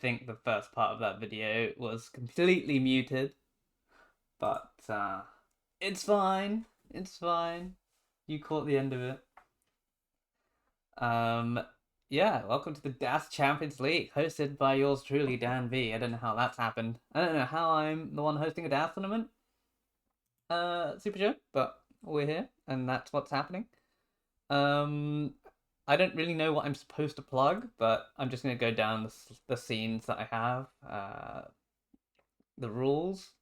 think the first part of that video was completely muted, but it's fine. It's fine. You caught the end of it. Um, yeah, welcome to the DAS Champions League, hosted by yours truly, Dan V. I don't know how that's happened. I don't know how I'm the one hosting a DAS tournament. Super show, but we're here, and that's what's happening. I don't really know what I'm supposed to plug, but I'm just gonna go down the scenes that I have. The rules.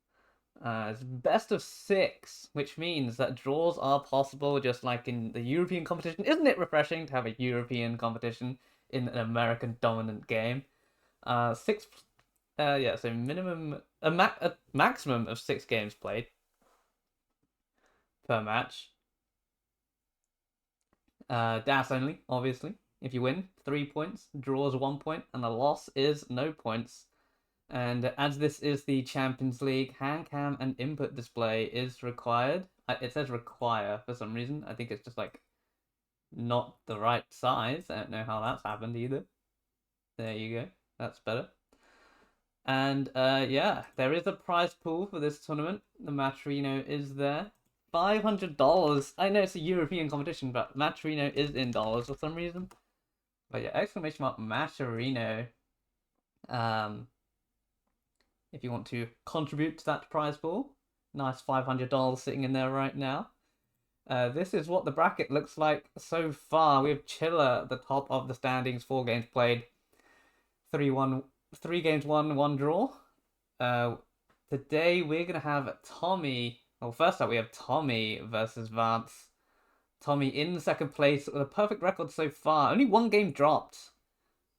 It's best of 6, which means that draws are possible, just like in the European competition. Isn't it refreshing to have a European competition in an American dominant game? Six. Yeah. So a maximum of 6 games played per match. DAS only, obviously. If you win, 3 points. Draws 1 point, and a loss is no points. And as this is the Champions League, hand cam and input display is required. It says require for some reason. I think it's just like not the right size. I don't know how that's happened either. There you go. That's better. And yeah, there is a prize pool for this tournament. The Matcherino is there. $500. I know it's a European competition, but Matcherino is in dollars for some reason. But yeah, exclamation mark Matcherino. If you want to contribute to that prize pool, nice $500 sitting in there right now. This is what the bracket looks like so far. We have Chiller at the top of the standings, 4 games played, 3 games won, 1 draw. Today we're gonna have Tommy. Well, first up we have Tommy versus Vance. Tommy in second place with a perfect record so far. Only 1 game dropped.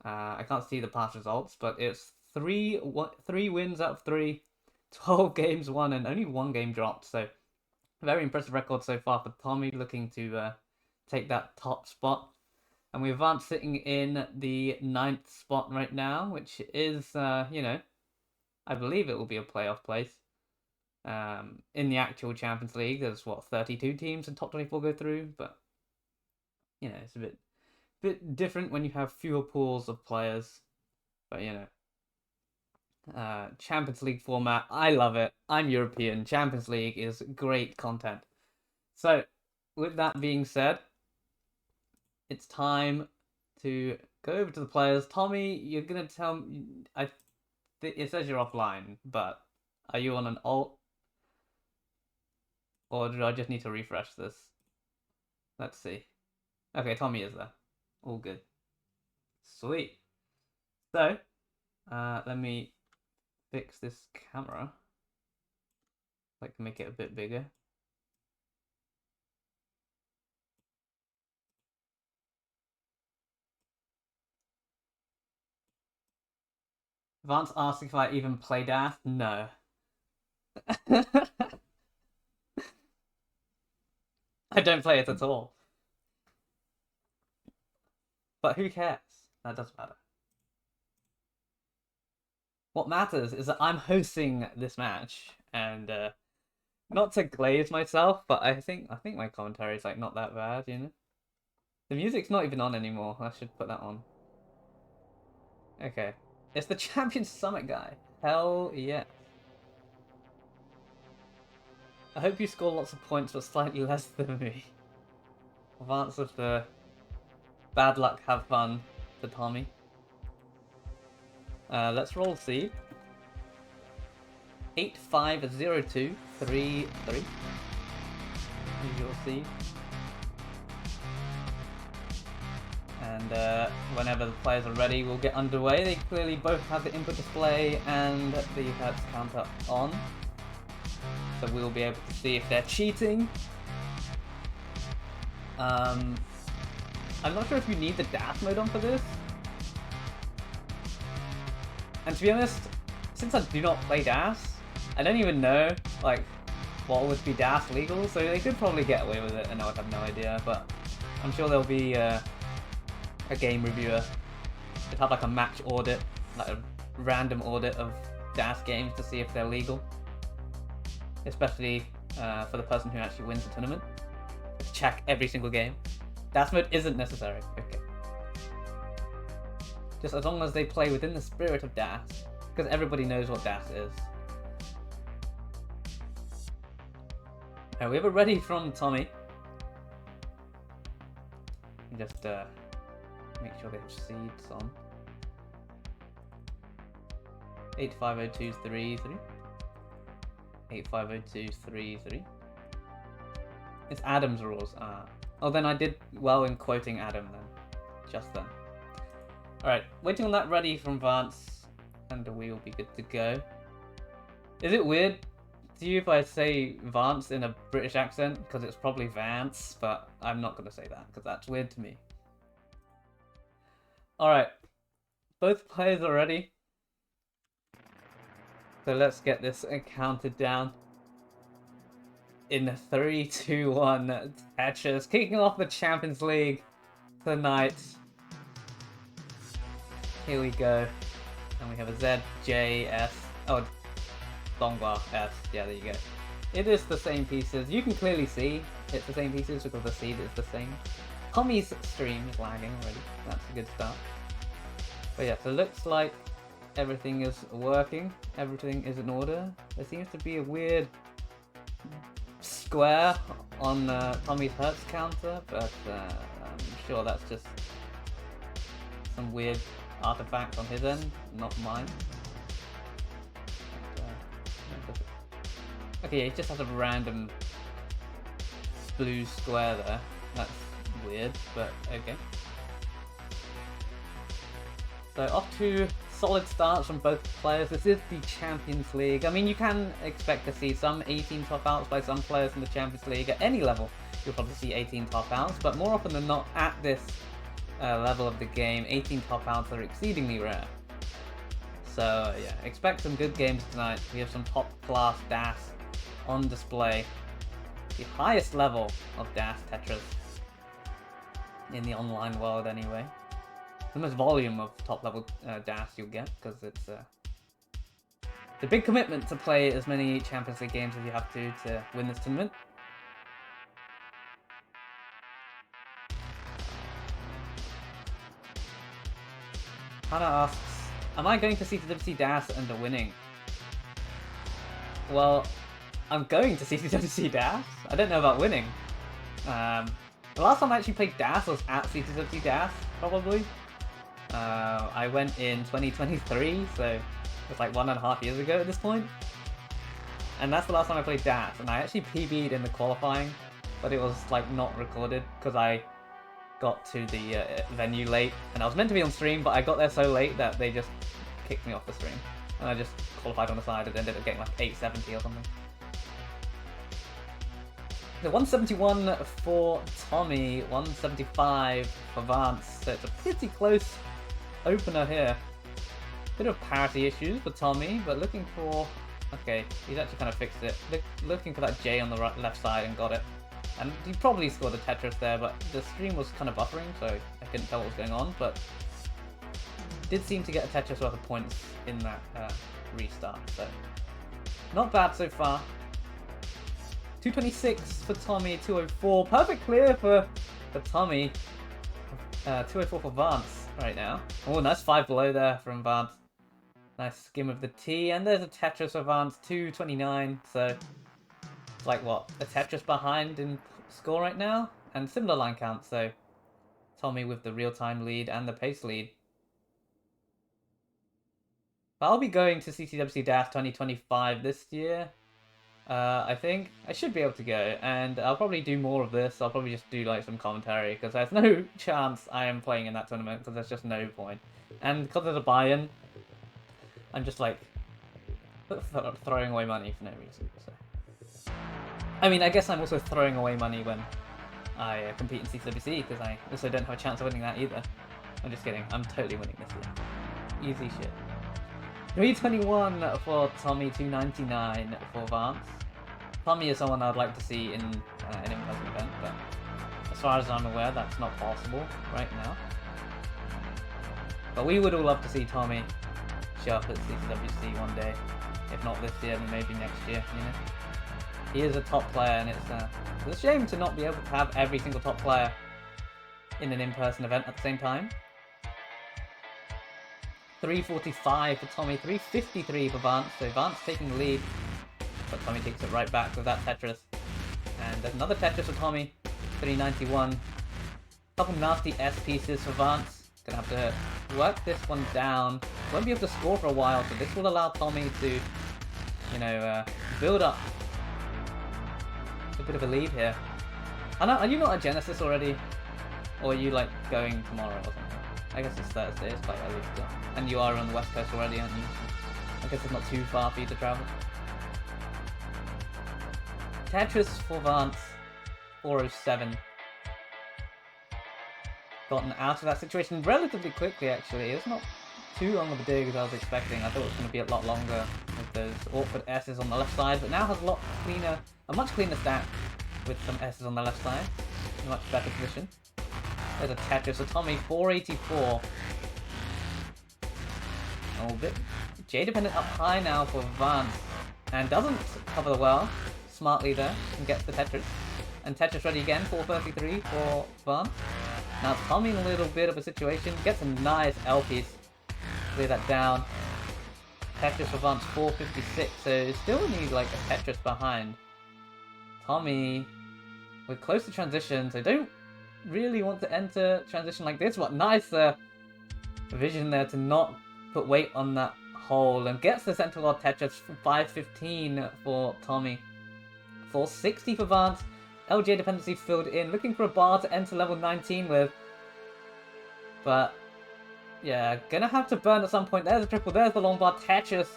I can't see the past results, but it's 3 wins out of 3, 12 games won, and only 1 game dropped. So, very impressive record so far for Tommy, looking to take that top spot. And we have Vance sitting in the 9th spot right now, which is, I believe it will be a playoff place. In the actual Champions League, there's 32 teams and top 24 go through, but it's a bit different when you have fewer pools of players. But Champions League format, I love it. I'm European. Champions League is great content. So, with that being said, it's time to go over to the players. Tommy, you're gonna tell me. It says you're offline, but are you on an alt, or do I just need to refresh this? Let's see. Okay, Tommy is there. All good. Sweet. So, let me fix this camera. Like, make it a bit bigger. Vance asked if I even play DAF. No. I don't play it at all. But who cares? That doesn't matter. What matters is that I'm hosting this match, and not to glaze myself, but I think my commentary is like not that bad, The music's not even on anymore. I should put that on. Okay. It's the Champions Summit guy. Hell yeah. I hope you score lots of points, but slightly less than me. Advance of the bad luck, have fun for Tommy. Let's roll seed. 850233 is your seed. And whenever the players are ready, we'll get underway. They clearly both have the input display and the hertz counter on. So we'll be able to see if they're cheating. I'm not sure if you need the DAS mode on for this. And to be honest, since I do not play DAS, I don't even know what would be DAS legal, so they could probably get away with it and I would have no idea, but I'm sure there'll be a game reviewer. They'd have a match audit, a random audit of DAS games to see if they're legal. Especially for the person who actually wins the tournament. Check every single game. DAS mode isn't necessary. Okay. Just as long as they play within the spirit of DAS. Because everybody knows what DAS is. We have a ready from Tommy. Just make sure they have seeds on. 850233. 850233. It's Adam's rules. Oh, then I did well in quoting Adam then. Just then. Alright, waiting on that ready from Vance, and we will be good to go. Is it weird to you if I say Vance in a British accent? Because it's probably Vance, but I'm not going to say that, because that's weird to me. Alright, both players are ready. So let's get this counted down. In 3, 2, 1, Tetris kicking off the Champions League tonight. Here we go. And we have a Z, J, S. Oh, Dongwa, S. Yeah, there you go. It is the same pieces. You can clearly see it's the same pieces because the seed is the same. Tommy's stream is lagging already. That's a good start. But yeah, so it looks like everything is working. Everything is in order. There seems to be a weird square on Tommy's Hertz counter, but I'm sure that's just some weird artifact on his end, not mine. Okay, yeah, he just has a random blue square there. That's weird, but okay. So off to solid starts from both players. This is the Champions League. I mean, you can expect to see some 18 top outs by some players in the Champions League. At any level, you'll probably see 18 top outs, but more often than not, at this level of the game, 18 top outs are exceedingly rare. So yeah, expect some good games tonight. We have some top class DAS on display. The highest level of DAS Tetris in the online world anyway. The most volume of top level DAS you'll get, because it's a big commitment to play as many Champions League games as you have to win this tournament. Hannah asks, am I going to CTWC DAS and winning? Well, I'm going to CTWC DAS. I don't know about winning. The last time I actually played DAS was at CTWC DAS, probably. I went in 2023, so it's like 1.5 years ago at this point. And that's the last time I played DAS, and I actually PB'd in the qualifying, but it was like not recorded because I got to the venue late, and I was meant to be on stream, but I got there so late that they just kicked me off the stream, and I just qualified on the side and ended up getting like 870 or something. The 171 for Tommy, 175 for Vance, so it's a pretty close opener here. Bit of parity issues for Tommy, but looking for... Okay, he's actually kind of fixed it. Looking for that J on the left side and got it. And he probably scored a Tetris there, but the stream was kind of buffering, so I couldn't tell what was going on, but did seem to get a Tetris worth of points in that restart, so not bad so far. 226 for Tommy, 204. Perfect clear for Tommy. 204 for Vance right now. Oh, nice 5 below there from Vance. Nice skim of the T, and there's a Tetris for Vance, 229, so it's like, what, a Tetris behind in score right now? And similar line count, so Tommy with the real-time lead and the pace lead. But I'll be going to CCWC DAS 2025 this year. I think I should be able to go, and I'll probably do more of this. I'll probably just do like some commentary, because there's no chance I am playing in that tournament, because there's just no point. And because there's a buy-in, I'm just like throwing away money for no reason. So. I mean, I guess I'm also throwing away money when I compete in CCWC, because I also don't have a chance of winning that either. I'm just kidding. I'm totally winning this year. Easy shit. 321 for Tommy, 299 for Vance. Tommy is someone I'd like to see in an in-person event, but as far as I'm aware, that's not possible right now. But we would all love to see Tommy show up at CCWC one day. If not this year, then maybe next year, you know. He is a top player, and it's a shame to not be able to have every single top player in an in-person event at the same time. 345 for Tommy, 353 for Vance. So Vance taking the lead, but Tommy takes it right back with that Tetris. And there's another Tetris for Tommy, 391. Couple nasty S pieces for Vance. Gonna have to work this one down. Won't be able to score for a while, so this will allow Tommy to, you know, build up a bit of a lead here. Are you not at Genesis already? Or are you like going tomorrow or something? I guess it's Thursday, it's quite early still. And you are on the West Coast already, aren't you? I guess it's not too far for you to travel. Tetris for Vance, 407. Gotten out of that situation relatively quickly, actually. It's not too long of a dig as I was expecting. I thought it was going to be a lot longer with those awkward S's on the left side, but now has a much cleaner stack with some S's on the left side. In a much better position. There's a Tetris, so Tommy, 484. Oh, a bit J-dependent up high now for Vance. And doesn't cover the well smartly there, and gets the Tetris. And Tetris ready again, 433 for Vance. Now Tommy in a little bit of a situation, gets a nice L piece. Clear that down. Tetris for Vance, 456, so still need like a Tetris behind. Tommy, we're close to transition, so don't really want to enter transition like this. What nice vision there to not put weight on that hole, and gets the central lord Tetris for 515 for Tommy. 460 for Vance. LJ dependency filled in, looking for a bar to enter level 19 with. But yeah, gonna have to burn at some point. There's a triple, there's the long bar Tetris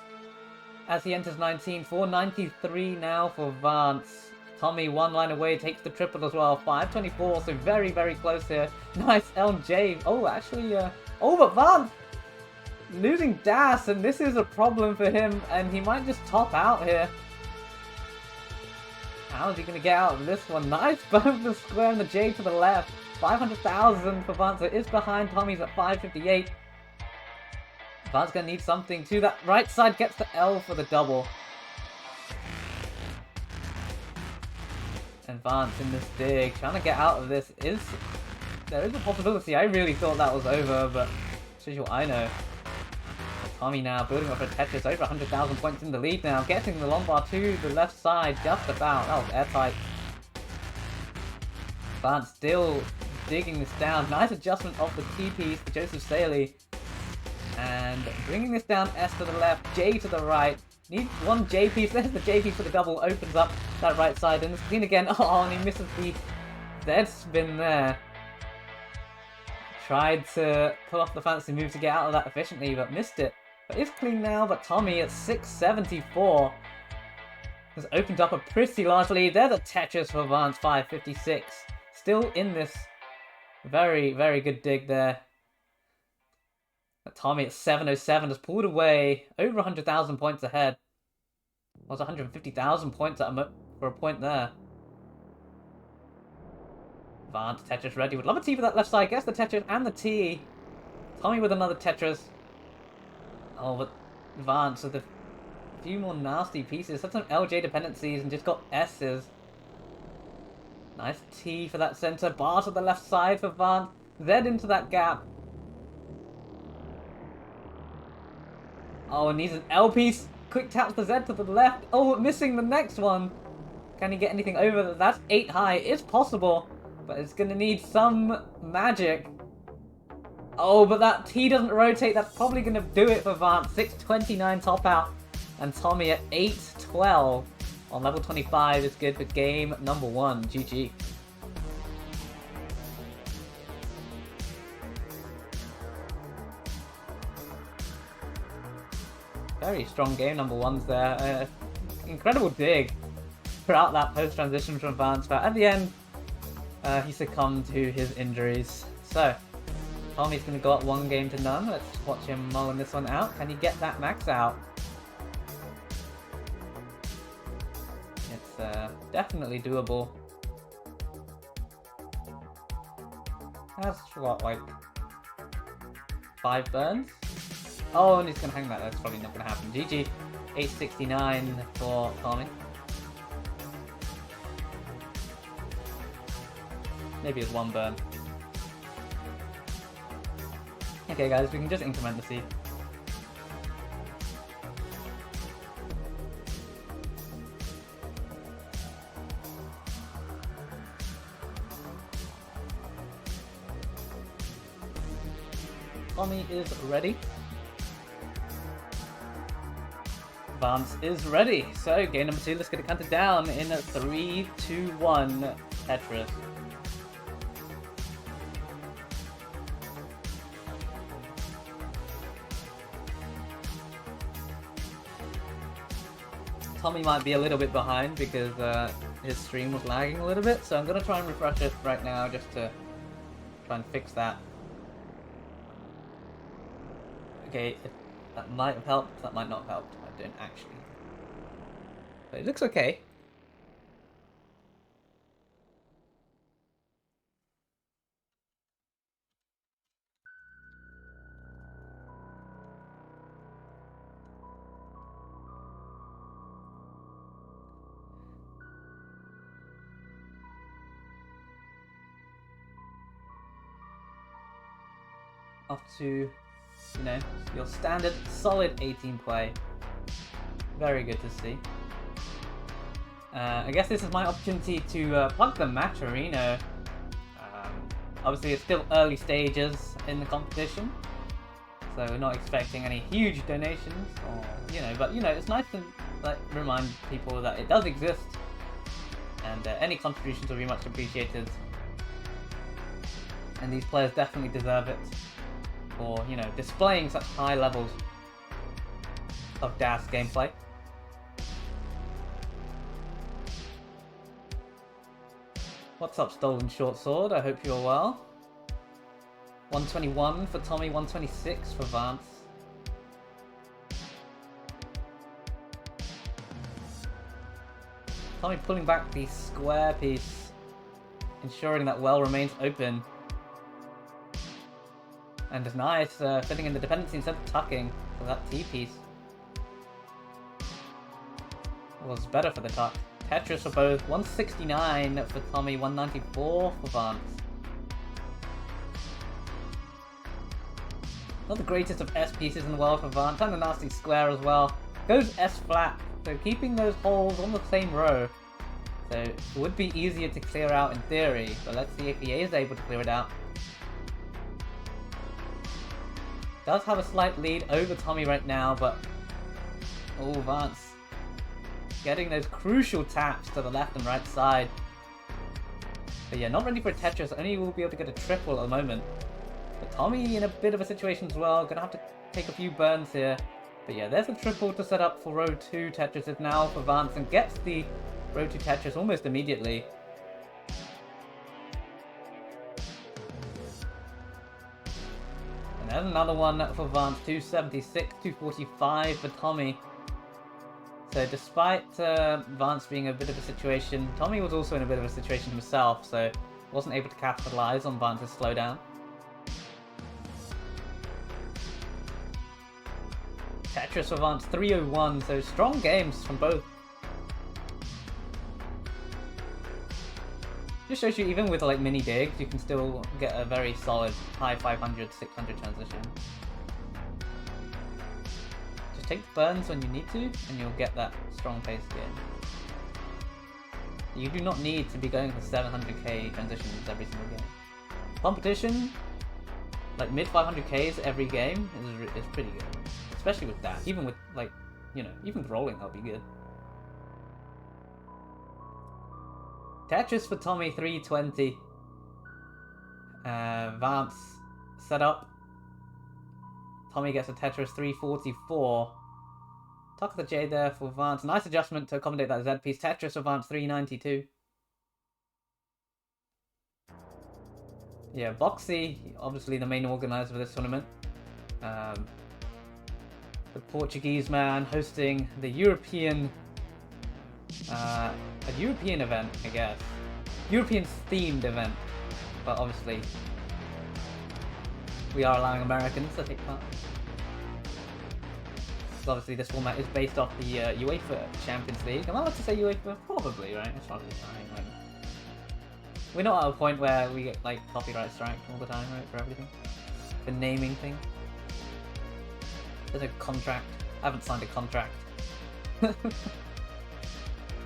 as he enters 19. 493 now for Vance. Tommy one line away, takes the triple as well. 524, so very, very close here. Nice LJ. Oh, actually, but Vance losing DAS, and this is a problem for him, and he might just top out here. How is he going to get out of this one? Nice both the square and the J to the left. 500,000 for Vance. It is behind. Tommy's at 558. Vance going to need something to that right side. Gets the L for the double. And Vance in this dig, trying to get out of this. There is a possibility. I really thought that was over, but shows you what I know. Tommy now building up a Tetris, over 100,000 points in the lead now, getting the long bar to the left side just about. That was airtight. Vance still digging this down. Nice adjustment of the T-piece for Joseph Saley. And bringing this down, S to the left, J to the right. Needs one J piece. There's the J piece for the double. Opens up that right side, and it's clean again. Oh, and he misses the Z spin there. Tried to pull off the fancy move to get out of that efficiently, but missed it. But it's clean now, but Tommy at 674 has opened up a pretty large lead. There's a Tetris for Vance, 556. Still in this very, very good dig there. But Tommy at 707 has pulled away over 100,000 points ahead. Was 150,000 points for a point there. Vance, Tetris ready. Would love a T for that left side. Gets the Tetris and the T. Tommy with another Tetris. Oh, but Vance with a few more nasty pieces. Had some LJ dependencies and just got S's. Nice T for that center. Bar to the left side for Vance. Z into that gap. Oh, needs an L piece. Quick taps the Z to the left. Oh, missing the next one. Can he get anything over that? That's 8 high. It's possible, but it's going to need some magic. Oh, but that T doesn't rotate. That's probably going to do it for Vance. 629 top out. And Tommy at 812 on level 25 is good for game number 1. GG. Very strong game number 1's there. Incredible dig throughout that post-transition from Vance. But at the end, he succumbed to his injuries. So, Tommy's going to go up 1 game to none. Let's watch him mulling this one out. Can he get that max out? It's definitely doable. That's what, like 5 burns? Oh, and he's going to hang that. That's probably not going to happen. GG. 869 for Tommy. Maybe it's 1 burn. Okay guys, we can just increment the C. Tommy is ready. Vance is ready. So game number 2, let's get it counted down in 3, 2, 1, Tetris. Tommy might be a little bit behind because his stream was lagging a little bit, so I'm going to try and refresh it right now just to try and fix that. Okay, that might have helped, that might not have helped. I don't actually. But it looks okay. Off to, you know, your standard solid 18 play. Very good to see. I guess this is my opportunity to plug the match arena. Obviously it's still early stages in the competition, so we're not expecting any huge donations, or but it's nice to remind people that it does exist, and any contributions will be much appreciated. And these players definitely deserve it for displaying such high levels of DAS gameplay. What's up, Stolen Short Sword? I hope you're well. 121 for Tommy, 126 for Vance. Tommy pulling back the square piece, ensuring that well remains open. And it's nice, fitting in the dependency instead of tucking for that T piece. Was better for the tuck. Tetris for both, 169 for Tommy, 194 for Vance. Not the greatest of S pieces in the world for Vance, and a nasty square as well. Goes S flat, so keeping those holes on the same row. So it would be easier to clear out in theory, but let's see if he is able to clear it out. Does have a slight lead over Tommy right now, but oh, Vance getting those crucial taps to the left and right side. But yeah, not ready for a Tetris, only will be able to get a triple at the moment. But Tommy in a bit of a situation as well, gonna have to take a few burns here. But yeah, there's a triple to set up for row 2 Tetris is now for Vance, and gets the row 2 Tetris almost immediately. And there's another one for Vance, 276, 245 for Tommy. So despite Vance being in a bit of a situation, Tommy was also in a bit of a situation himself, so wasn't able to capitalize on Vance's slowdown. Tetris for Vance, 301, so strong games from both. Just shows you even with mini digs, you can still get a very solid high 500, 600 transition. Just take the burns when you need to, and you'll get that strong pace again. You do not need to be going for 700k transitions every single game. Competition, mid 500ks every game is pretty good. Especially with that, even with even with rolling, that'll be good. Tetris for Tommy, 320. Vance set up. Tommy gets a Tetris, 344. Tuck of the J there for Vance. Nice adjustment to accommodate that Z piece. Tetris for Vance, 392. Yeah, Boxy, obviously the main organizer of this tournament. The Portuguese man hosting the European, a European event, I guess. European themed event, but obviously we are allowing Americans to take part. So obviously this format is based off the UEFA Champions League. Am I allowed to say UEFA? Probably, right? It's probably fine, right? We're not at a point where we get copyright strike all the time, right, for everything. The naming thing. There's a contract. I haven't signed a contract.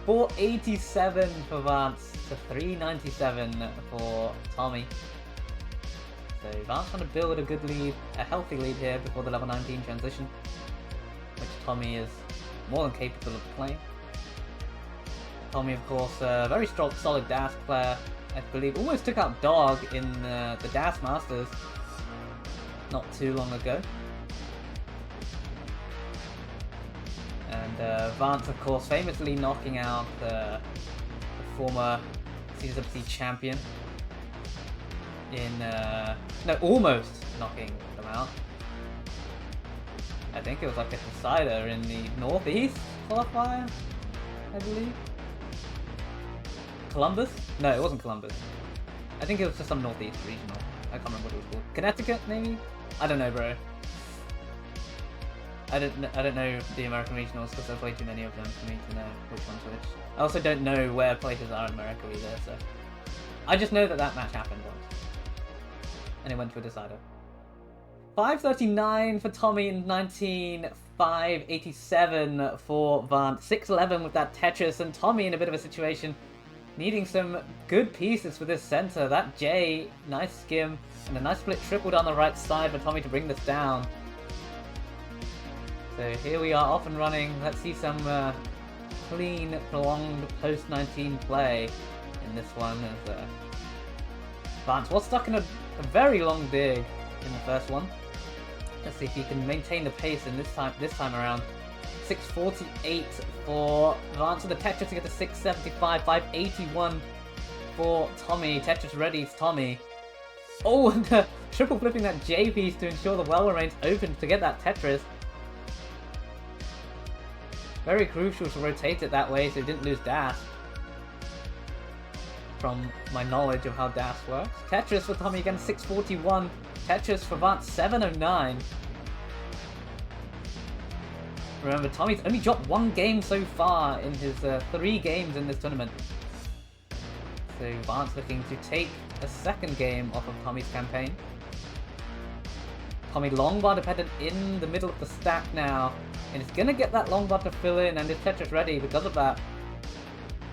487 for Vance to 397 for Tommy. So Vance trying to build a good lead, a healthy lead here before the level 19 transition, which Tommy is more than capable of playing. Tommy, of course, a very strong, solid dash player. I believe almost took out Dog in the Dash Masters not too long ago. And Vance, of course, famously knocking out the former CWC champion in, no, almost knocking them out. I think it was like a decider in the Northeast qualifier, I believe. Columbus? No, it wasn't Columbus. I think it was just some Northeast regional. I can't remember what it was called. Connecticut, maybe? I don't know, bro. I don't know the American regionals because I've played too many of them for me to know which one's which. I also don't know where places are in America either, so... I just know that that match happened once. And it went to a decider. 5:39 for Tommy in 19, 5:87 for Vance. 6:11 with that Tetris, and Tommy in a bit of a situation needing some good pieces for this center. That J, nice skim, and a nice split triple down the right side for Tommy to bring this down. So here we are off and running. Let's see some clean, prolonged post-19 play in this one. As Vance was stuck in a very long dig in the first one. Let's see if he can maintain the pace in this time around. 6:48 for Vance with the Tetris to get to 6:75. 5:81 for Tommy. Tetris ready, it's Tommy. Oh, and triple flipping that J piece to ensure the well remains open to get that Tetris. Very crucial to rotate it that way so he didn't lose dash. From my knowledge of how dash works. Tetris for Tommy again, 6:41. Tetris for Vance, 7:09. Remember, Tommy's only dropped one game so far in his 3 games in this tournament. So Vance looking to take a second game off of Tommy's campaign. Tommy long bar dependent in the middle of the stack now. And it's gonna get that long bar to fill in, and his Tetris ready because of that.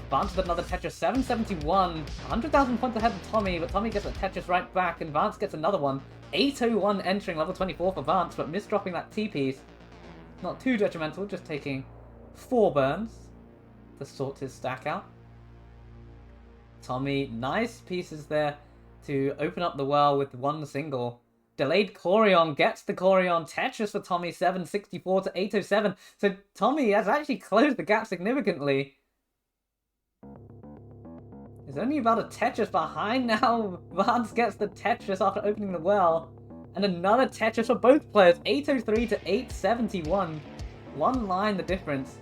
Vance with another Tetris, 771. 100,000 points ahead of Tommy, but Tommy gets a Tetris right back, and Vance gets another one. 801 entering level 24 for Vance, but misdropping that T-piece. Not too detrimental, just taking 4 burns to sort his stack out. Tommy, nice pieces there to open up the well with one single. Delayed Corion gets the Corion. Tetris for Tommy, 764 to 807. So Tommy has actually closed the gap significantly. There's only about a Tetris behind now. Vance gets the Tetris after opening the well. And another Tetris for both players. 803 to 871. One line the difference.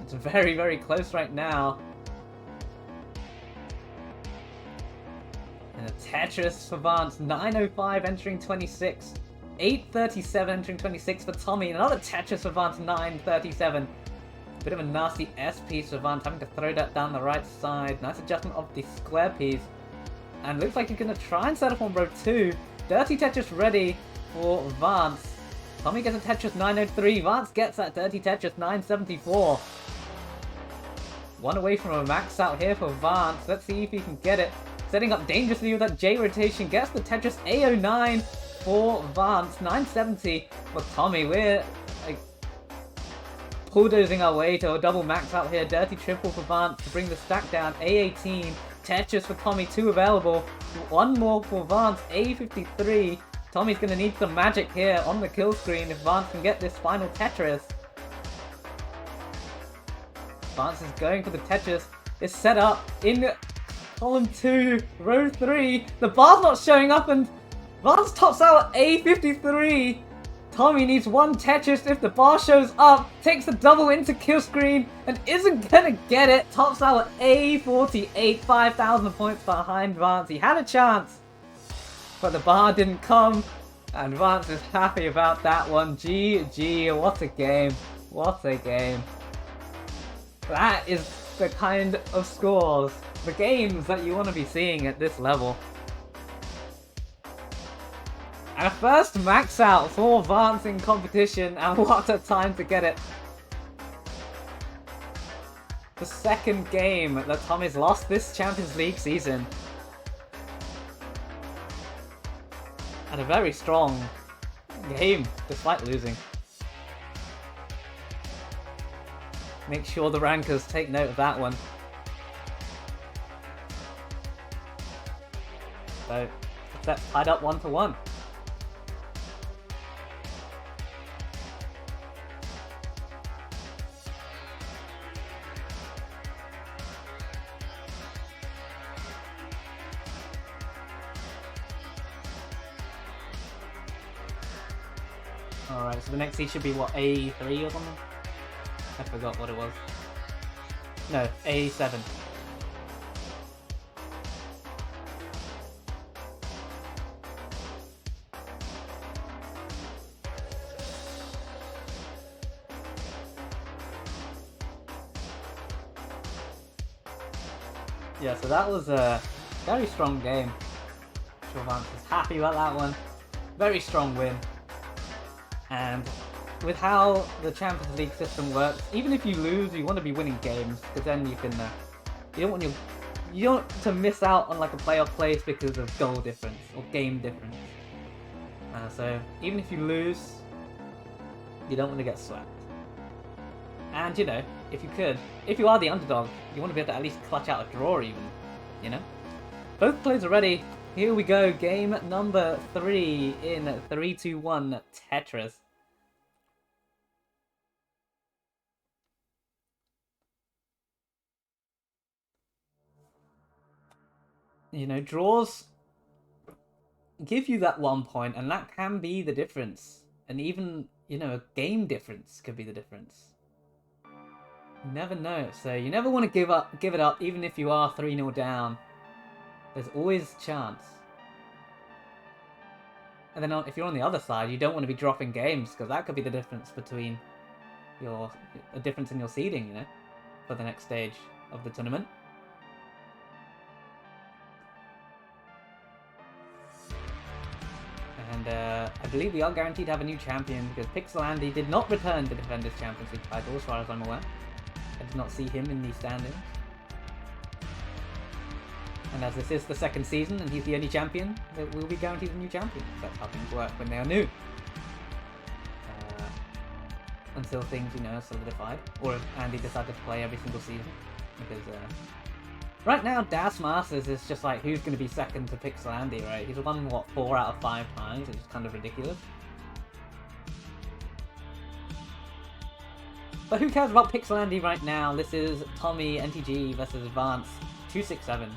It's very, very close right now. And a Tetris for Vance. 905 entering 26. 837 entering 26 for Tommy. And another Tetris for Vance. 937. Bit of a nasty S piece for Vance, having to throw that down the right side. Nice adjustment of the square piece. And looks like he's going to try and set up on row 2. Dirty Tetris ready for Vance. Tommy gets a Tetris 903. Vance gets that Dirty Tetris 974. One away from a max out here for Vance. Let's see if he can get it. Setting up dangerously with that J rotation. Gets the Tetris A09 for Vance. 970 for Tommy. We're like bulldozing our way to a double max out here. Dirty triple for Vance to bring the stack down. A18. Tetris for Tommy, 2 available. One more for Vance, A53. Tommy's going to need some magic here on the kill screen if Vance can get this final Tetris. Vance is going for the Tetris. It's set up in column 2, row 3. The bar's not showing up and Vance tops out at A53. Tommy needs one Tetris if the bar shows up, takes the double into kill screen, and isn't gonna get it. Tops out at A48, 5,000 points behind Vance. He had a chance, but the bar didn't come, and Vance is happy about that one. GG, what a game. What a game. That is the kind of scores, the games that you want to be seeing at this level. And a first max out for Vance in competition, and what a time to get it. The second game that Tommy's lost this Champions League season. And a very strong game, despite losing. Make sure the rankers take note of that one. So, that's tied up 1-1. Alright, so the next seed should be what, A3 or something? I forgot what it was. No, A7. Yeah, so that was a very strong game. I'm sure Vance is happy about that one. Very strong win. And with how the Champions League system works, even if you lose, you want to be winning games, because then you can, you don't want to miss out on like a playoff place because of goal difference or game difference. So even if you lose, you don't want to get swept. And you know, if you are the underdog, you want to be able to at least clutch out a draw even, you know? Both players are ready. Here we go, game number 3 in 3-2-1 Tetris. You know, draws give you that 1 point, and that can be the difference. And even, you know, a game difference could be the difference. You never know, so you never want to give it up, even if you are 3-0 down. There's always a chance. And then if you're on the other side, you don't want to be dropping games, because that could be the difference between a difference in your seeding, you know, for the next stage of the tournament. And I believe we are guaranteed to have a new champion, because Pixel Andy did not return to defend his Champions League title, as far as I'm aware. I did not see him in the standings. And as this is the second season and he's the only champion, we'll be guaranteed a new champion. That's how things work when they are new. Until things, you know, are solidified. Or if Andy decided to play every single season. Because right now, Das Masters is just like, who's going to be second to Pixel Andy, right? He's won, what, 4 out of 5 times, which is kind of ridiculous. But who cares about Pixel Andy right now? This is Tommy NTG versus Vance 267.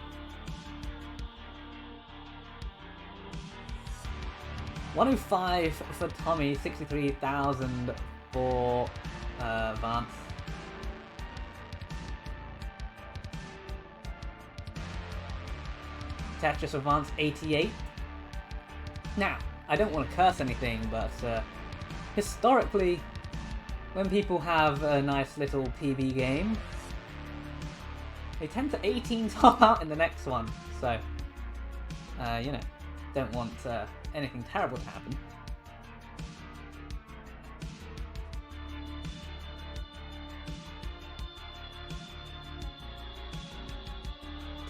$105 for Tommy, 63,000 for Vance. Tetris for Vance, 88. Now, I don't want to curse anything, but historically, when people have a nice little PB game, they tend to 18 top out in the next one. So, you know, don't want anything terrible to happen.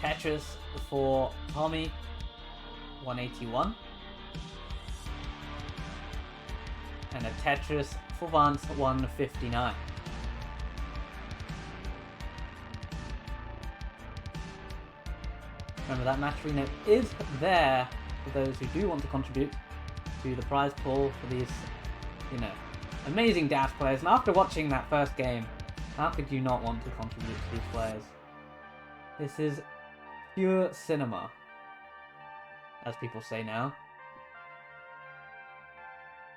Tetris for Tommy, 181. And a Tetris for Vance, 159. Remember, that match arena is there for those who do want to contribute to the prize pool for these, you know, amazing Dash players. And after watching that first game, how could you not want to contribute to these players? This is pure cinema, as people say now.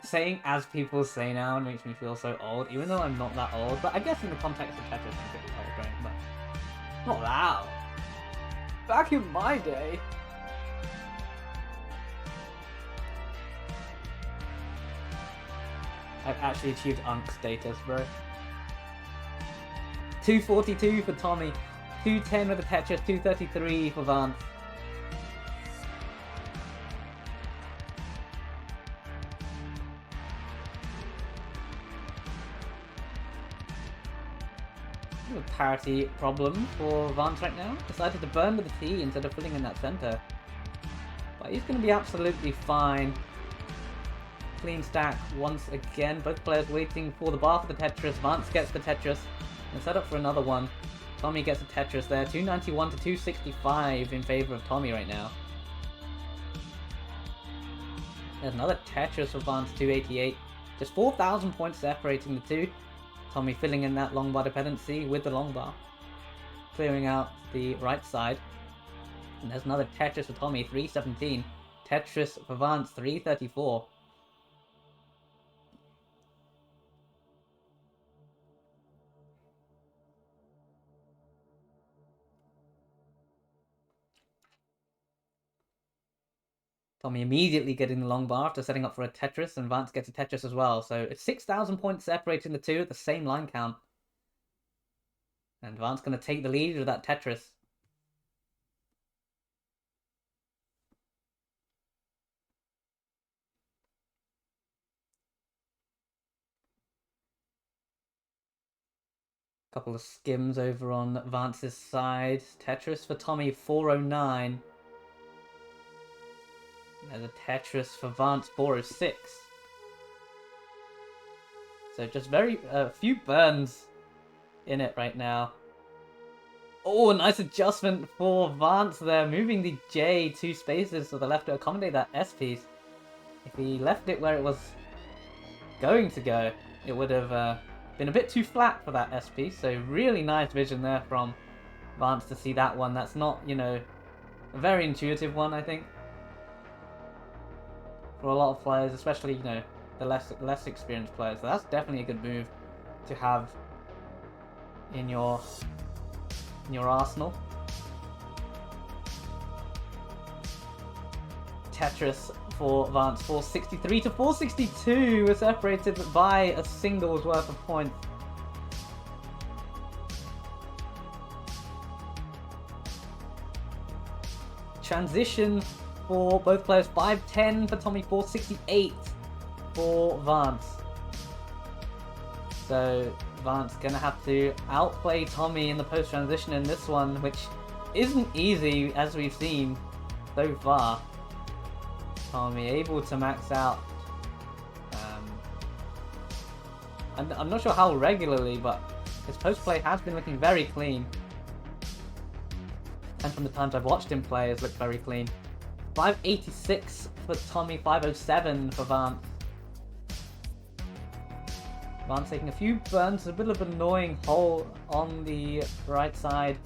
Saying "as people say now" makes me feel so old, even though I'm not that old. But I guess in the context of Tetris, I'm pretty old, right? But not that old. Back in my day. I've actually achieved Unc status, bro. 242 for Tommy, 210 with the Tetris, 233 for Vance. A parity problem for Vance right now. Decided to burn with the T instead of filling in that center. But he's going to be absolutely fine. clean stack once again. Both players waiting for the bar for the Tetris. Vance gets the Tetris and set up for another one. Tommy gets a Tetris there. 291 to 265 in favor of Tommy right now. There's another Tetris for Vance, 288. Just 4,000 points separating the two. Tommy filling in that long bar dependency with the long bar. Clearing out the right side. And there's another Tetris for Tommy, 317. Tetris for Vance, 334. Tommy immediately getting the long bar after setting up for a Tetris, and Vance gets a Tetris as well. So it's 6,000 points separating the two at the same line count. And Vance going to take the lead with that Tetris. Couple of skims over on Vance's side. Tetris for Tommy, 409. There's a Tetris for Vance, 406. So just very few burns in it right now. Oh, nice adjustment for Vance there, moving the J 2 spaces to the left to accommodate that S piece. If he left it where it was going to go, it would have been a bit too flat for that S piece. So really nice vision there from Vance to see that one. That's not, you know, a very intuitive one, I think, for a lot of players, especially, you know, the less experienced players. So that's definitely a good move to have in your arsenal. Tetris for Vance, 463 to 462. We're separated by a single's worth of points. Transition for both players, 510 for Tommy, 468 for Vance. So Vance gonna have to outplay Tommy in the post-transition in this one, which isn't easy, as we've seen so far. Tommy able to max out. I'm not sure how regularly, but his post-play has been looking very clean. And from the times I've watched him play, it's looked very clean. 586 for Tommy, 507 for Vance. Vance taking a few burns, a bit of an annoying hole on the right side.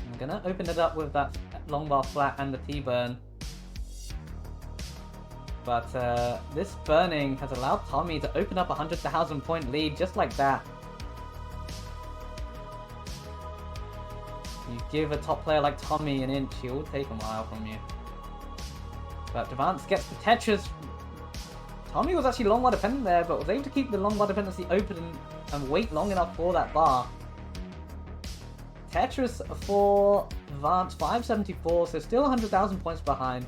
I'm gonna open it up with that long bar flat and the T-burn. But this burning has allowed Tommy to open up a 100,000 point lead just like that. You give a top player like Tommy an inch, he'll take a mile from you. But Vance gets the Tetris. Tommy was actually long bar dependent there, but was able to keep the long bar dependency open and wait long enough for that bar. Tetris for Vance, 574, so still 100,000 points behind.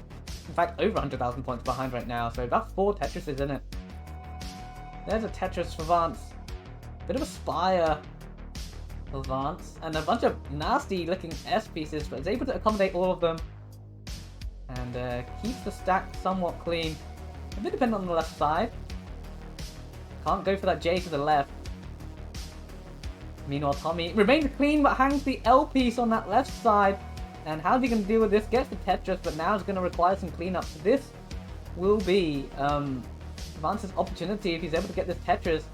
In fact, over 100,000 points behind right now, so that's 4 Tetrises in it. There's a Tetris for Vance. Bit of a spire for Vance, and a bunch of nasty looking S pieces, but is able to accommodate all of them. And keeps the stack somewhat clean. A bit dependent on the left side. Can't go for that J to the left. Meanwhile, Tommy remains clean, but hangs the L piece on that left side. And how's he going to deal with this? Gets the Tetris, but now it's going to require some cleanup. So this will be Vance's opportunity if he's able to get this Tetris.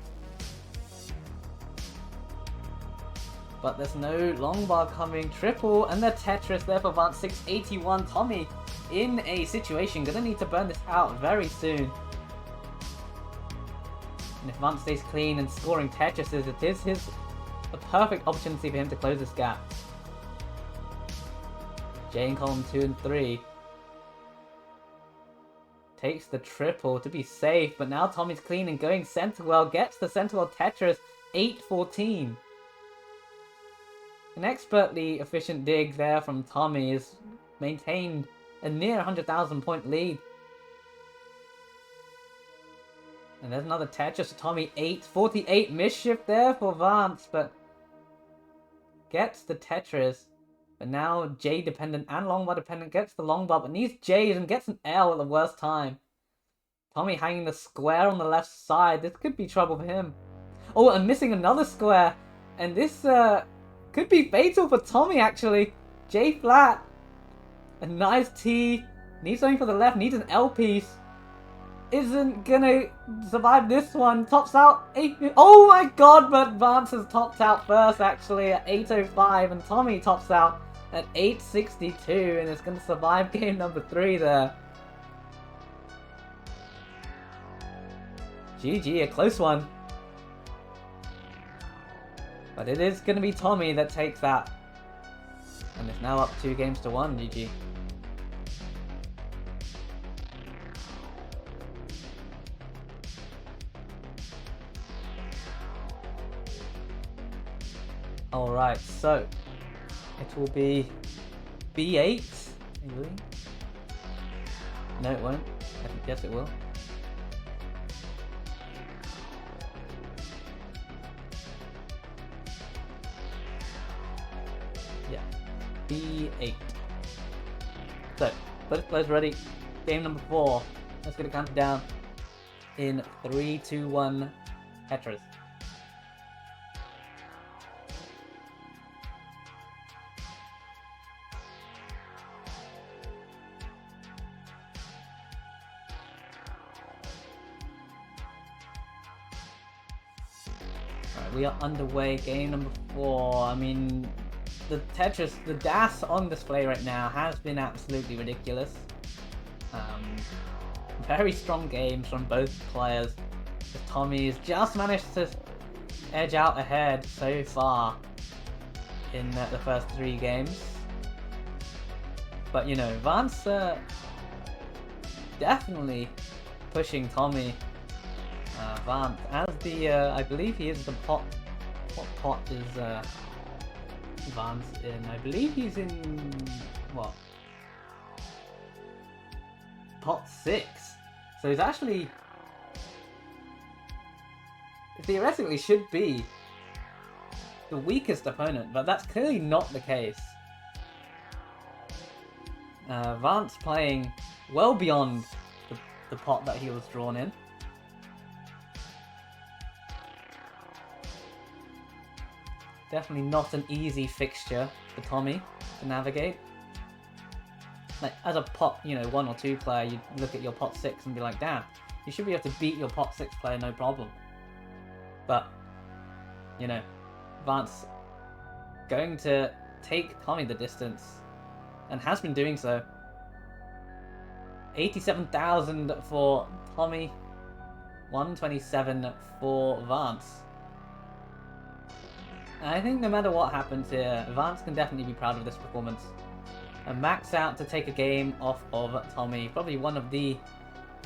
But there's no long bar coming. Triple and the Tetris there for Vance, 681. Tommy in a situation, going to need to burn this out very soon. And if Vance stays clean and scoring Tetrises, it is a perfect opportunity for him to close this gap. J in column 2 and 3. Takes the triple to be safe, but now Tommy's clean and going center well. Gets the center well Tetris, 814. An expertly efficient dig there from Tommy has maintained a near 100,000 point lead. And there's another Tetris for Tommy, 848. Mischief there for Vance, but gets the Tetris. But now J dependent and long bar dependent, gets the long bar, but needs J's and gets an L at the worst time. Tommy hanging the square on the left side. This could be trouble for him. Oh, and missing another square. And this could be fatal for Tommy, actually. J flat. A nice T. Needs something for the left. Needs an L piece. Isn't gonna survive this one. Tops out 8. Oh my god, but Vance has topped out first, actually, at 8:05. And Tommy tops out at 8:62. And it's gonna survive game number 3 there. GG, a close one. But it is going to be Tommy that takes that. And it's now up 2-1, GG. Alright, so it will be B8, maybe? No, it won't. Yes, it will. Yeah, B8. So, both players ready. Game number 4. Let's get a countdown in 3, 2, 1. Tetris. We are underway, game number 4. I mean, the Tetris, the DAS on display right now has been absolutely ridiculous. Very strong games from both players. Tommy's just managed to edge out ahead so far in the first 3 games. But, you know, Vance definitely pushing Tommy. Vance, as the, I believe he is the pot. What pot is Vance in? I believe he's in, what? Pot 6. So he's actually, theoretically should be the weakest opponent, but that's clearly not the case. Vance playing well beyond the pot that he was drawn in. Definitely not an easy fixture for Tommy to navigate. Like, as a pot, you know, 1 or 2 player, you look at your pot 6 and be like, damn, you should be able to beat your pot 6 player no problem. But, you know, Vance going to take Tommy the distance, and has been doing so. 87,000 for Tommy, 127 for Vance. I think no matter what happens here, Vance can definitely be proud of this performance. And max out to take a game off of Tommy. Probably one of the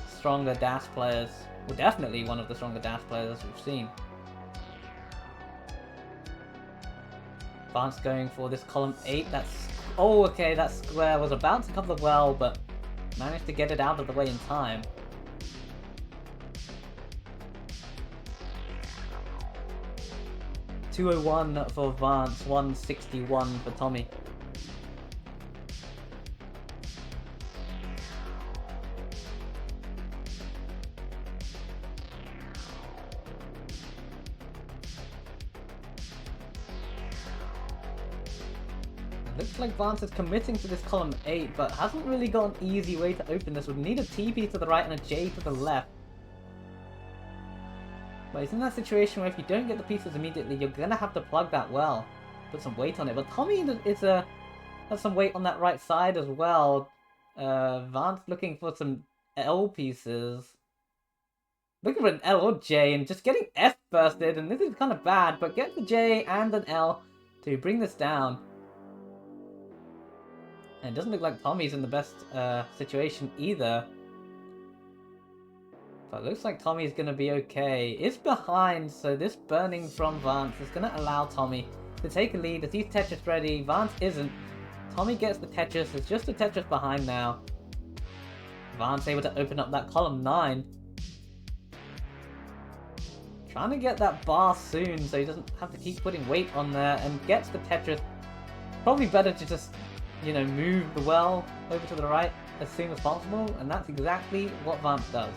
stronger DAS players. Well, definitely one of the stronger DAS players we've seen. Vance going for this column 8. That's... Oh, okay, that square was about to cover well, but managed to get it out of the way in time. $201 for Vance, 161 for Tommy. Looks like Vance is committing to this column 8, but hasn't really got an easy way to open this. Would need a TP to the right and a J to the left. But it's in that situation where if you don't get the pieces immediately, you're gonna have to plug that well. Put some weight on it. But Tommy has some weight on that right side as well. Vance looking for some L pieces. Looking for an L or J and just getting F bursted, and this is kind of bad, but get the J and an L to bring this down. And it doesn't look like Tommy's in the best situation either. But it looks like Tommy's going to be okay. It's behind, so this burning from Vance is going to allow Tommy to take a lead. As he's Tetris ready, Vance isn't. Tommy gets the Tetris. It's just a Tetris behind now. Vance able to open up that column 9. Trying to get that bar soon so he doesn't have to keep putting weight on there, and gets the Tetris. Probably better to just, you know, move the well over to the right as soon as possible, and that's exactly what Vance does.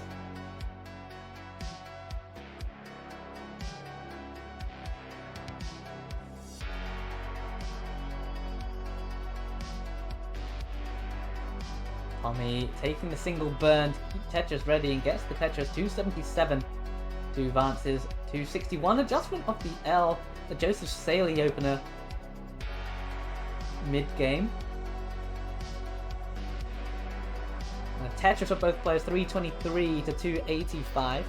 Tommy taking the single burn to keep Tetris ready and gets the Tetris 277 to Vance's 261. Adjustment of the L, the Joseph Saley opener mid-game. And a Tetris for both players, 323 to 285.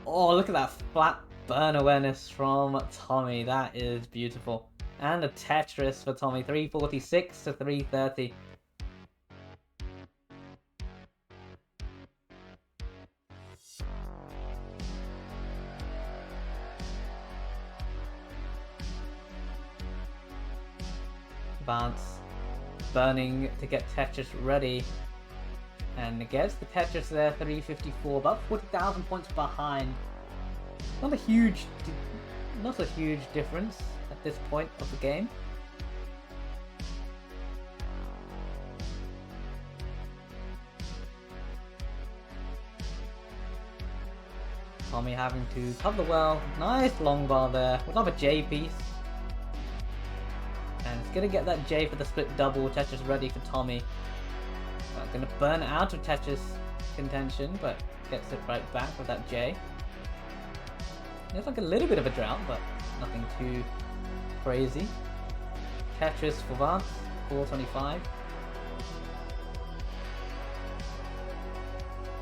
Oh, look at that flat burn awareness from Tommy. That is beautiful. And a Tetris for Tommy, 346 to 330. Vance burning to get Tetris ready. And gets the Tetris there, 354, about 40,000 points behind. Not a huge difference at this point of the game. Tommy having to cover well. Nice long bar there. We'll have a J piece. And it's going to get that J for the split double. Tetris ready for Tommy. Going to burn out of Tetris contention, but gets it right back with that J. It's like a little bit of a drought, but nothing too crazy. Tetris for Vance, 425.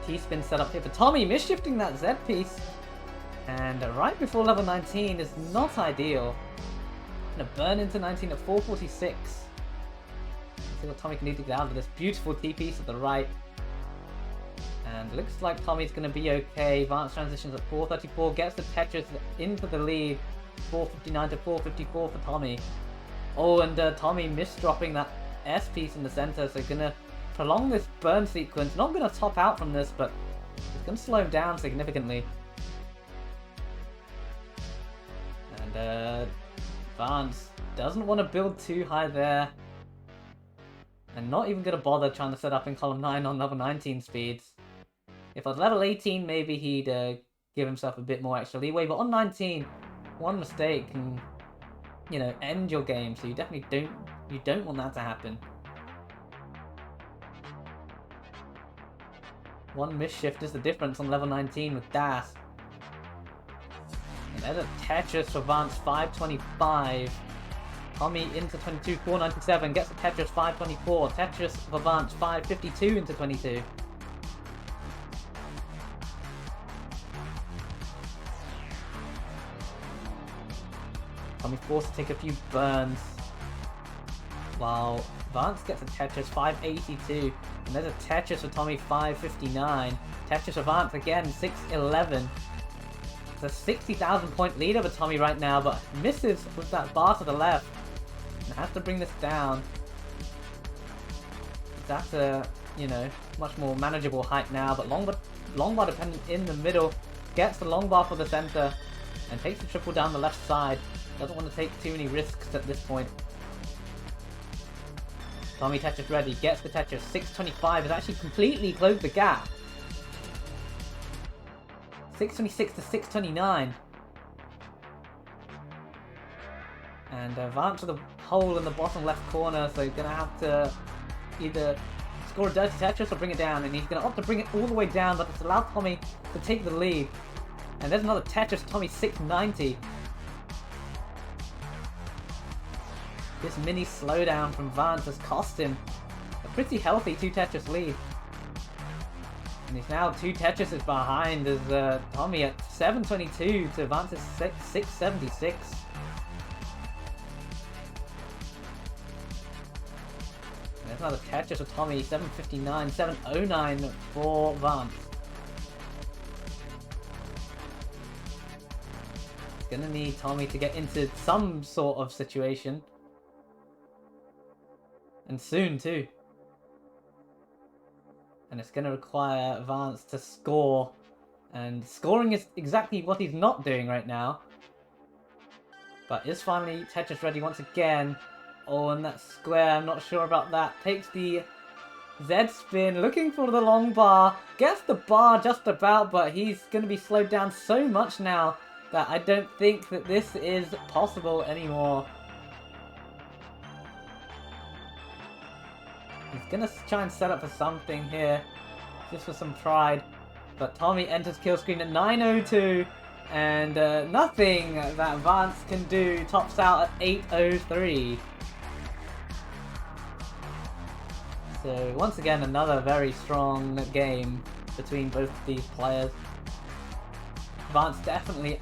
T-spin set up here for Tommy, misshifting that Z piece. And right before level 19 is not ideal. Gonna burn into 19 at 446. See what Tommy can do to get out of this. Beautiful T-piece at the right. And looks like Tommy's going to be okay. Vance transitions at 434. Gets the Tetris into the lead. 459 to 454 for Tommy. Oh, and Tommy misdropping that S piece in the center. So going to prolong this burn sequence. Not going to top out from this, but it's going to slow him down significantly. And Vance doesn't want to build too high there. And not even going to bother trying to set up in column 9 on level 19 speeds. If at level 18, maybe he'd give himself a bit more extra leeway. But on 19, one mistake can, end your game. So you definitely don't want that to happen. One misshift is the difference on level 19 with Das. And there's a Tetris for Vance, 525. Tommy into 22, 497, gets a Tetris 524, Tetris for Vance 552 into 22. Tommy forced to take a few burns, while Vance gets a Tetris 582, and there's a Tetris for Tommy 559, Tetris for Vance again 611. It's a 60,000 point lead over Tommy right now, but misses with that bar to the left. Has to bring this down. That's a, much more manageable height now, but long bar dependent in the middle. Gets the long bar for the center and takes the triple down the left side. Doesn't want to take too many risks at this point. Tommy Tetris ready, gets the Tetris, 625 has actually completely closed the gap. 626 to 629. And Vance with a hole in the bottom left corner, so he's going to have to either score a dirty Tetris or bring it down. And he's going to opt to bring it all the way down, but it's allowed Tommy to take the lead. And there's another Tetris, Tommy 690. This mini slowdown from Vance has cost him a pretty healthy 2 Tetris lead. And he's now 2 Tetrises behind as Tommy at 722 to Vance's 676. There's another Tetris for Tommy, 759, 709 for Vance. He's gonna need Tommy to get into some sort of situation. And soon too. And it's gonna require Vance to score. And scoring is exactly what he's not doing right now. But is finally Tetris ready once again. Oh, and that square, I'm not sure about that. Takes the Z spin, looking for the long bar. Gets the bar just about, but he's going to be slowed down so much now that I don't think that this is possible anymore. He's gonna try and set up for something here, just for some pride. But Tommy enters kill screen at 9:02, and nothing that Vance can do. Tops out at 8:03. So once again, another very strong game between both of these players. Vance definitely